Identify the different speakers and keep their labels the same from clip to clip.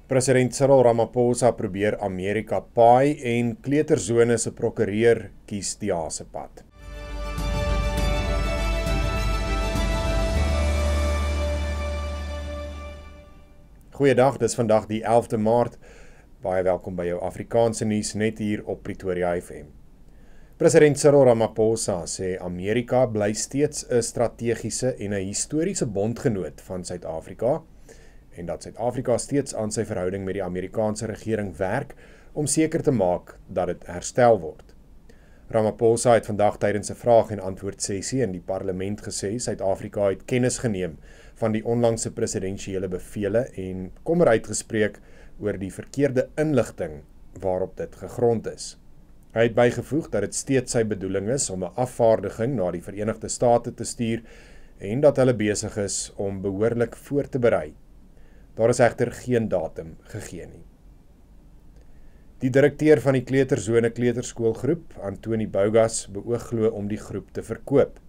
Speaker 1: President Cyril Ramaphosa probeer Amerika paai en kleuterzone se prokureur kies die hasepad. Goeiedag, dis vandag die 11de Maart. Baie welkom by jou Afrikaanse nuus net hier op Pretoria FM. President Cyril Ramaphosa sê Amerika bly steeds 'n strategiese en 'n historiese bondgenoot van Suid-Afrika en dat Suid-Afrika steeds aan sy verhouding met die Amerikaanse regering werk om seker te maak dat dit herstel word. Ramaphosa het vandag tydens 'n vraag en antwoord sessie in die parlement gesê Suid-Afrika het kennis geneem van die onlangse presidensiële bevele en kommer uitgespreek oor die verkeerde inligting waarop dit gegrond is. Hy het bygevoeg dat dit steeds sy bedoeling is om 'n afvaardiging na die Verenigde State te stuur en dat hulle besig is om behoorlik voor te berei. Daar is egter geen datum gegee nie. Die direkteur van die Kleuterzone Kleuterskoolgroep, Antoni Bougas, beoog glo om die groep te verkoop.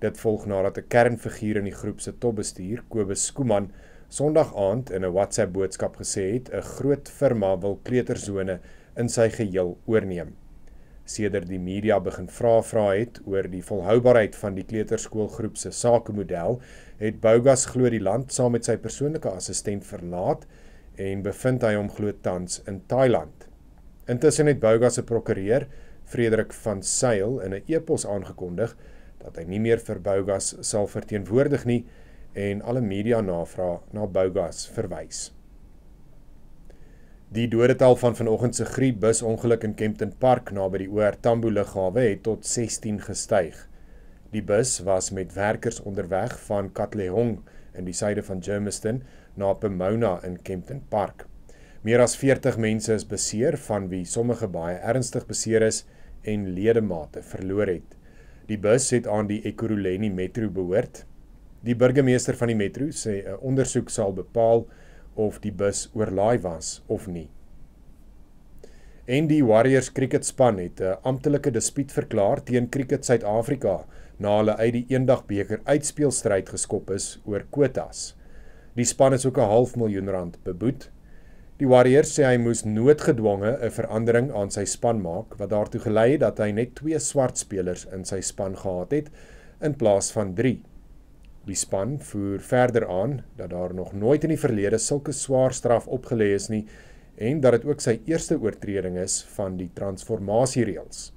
Speaker 1: Dit volg nadat 'n kernfiguur in die groep se topbestuur, Kobus Skuman, Sondag aand in 'n WhatsApp boodskap gesê het 'n groot firma wil Kleuterzone in sy geheel oorneem. Sedert die media begin vra het oor die volhoubaarheid van die kleuterskoolgroep se sakemodel, het Bougas glo die land saam met sy persoonlike assistent verlaat en bevind hy hom glo tans in Thailand. Intussen het Bougas se prokureur, Frederik van Zyl, in 'n e-pos aangekondig dat hy nie meer vir Bougas sal verteenwoordig nie en alle media navrae na Bougas verwys. Die dodetal van vanoggend se griepbusongeluk in Kempton Park naby die OR Tambo lughawe het tot 16 gestyg. Die bus was met werkers onderweg van Katlehong in die suide van Germiston na Pomona in Kempton Park. Meer as 40 mense is beseer, van wie sommige baie ernstig beseer is en ledemate verloor het. Die bus het aan die Ekurhuleni Metro behoort. Die burgemeester van die metro sê 'n ondersoek sal bepaal of die bus oorlaai was of nie. En die Warriors cricketspan het 'n amptelike dispuut verklaar teen Cricket Suid-Afrika na hulle uit die Eendagbeker uitspeelstryd geskop is oor kwotas. Die span is ook R500.000 beboet. Die Warriors sê hy moes noodgedwonge 'n verandering aan sy span maak wat daartoe gelei het dat hy net 2 swart spelers in sy span gehad het in plaas van 3. Die span voer verder aan dat daar nog nooit in die verlede sulke swaar straf opgelê is nie en dat dit ook sy eerste oortreding is van die transformasiereëls.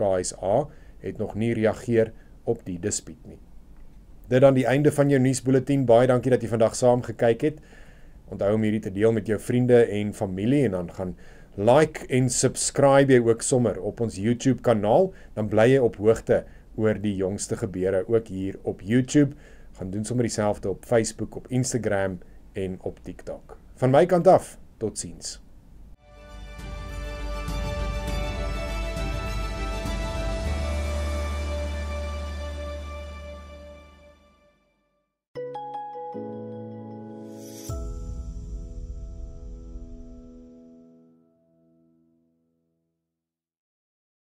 Speaker 1: KSA het nog nie reageer op die dispuut nie. Dit dan die einde van jou nuusbulletin. Baie dankie dat jy vandag saam gekyk het. Onthou om hierdie te deel met jou vriende en familie en dan gaan like en subscribe jy ook sommer op ons YouTube kanaal, dan bly jy op hoogte oor die jongste gebeure ook hier op YouTube. Gaan doen sommer dieselfde op Facebook, op Instagram en op TikTok. Van my kant af, totsiens.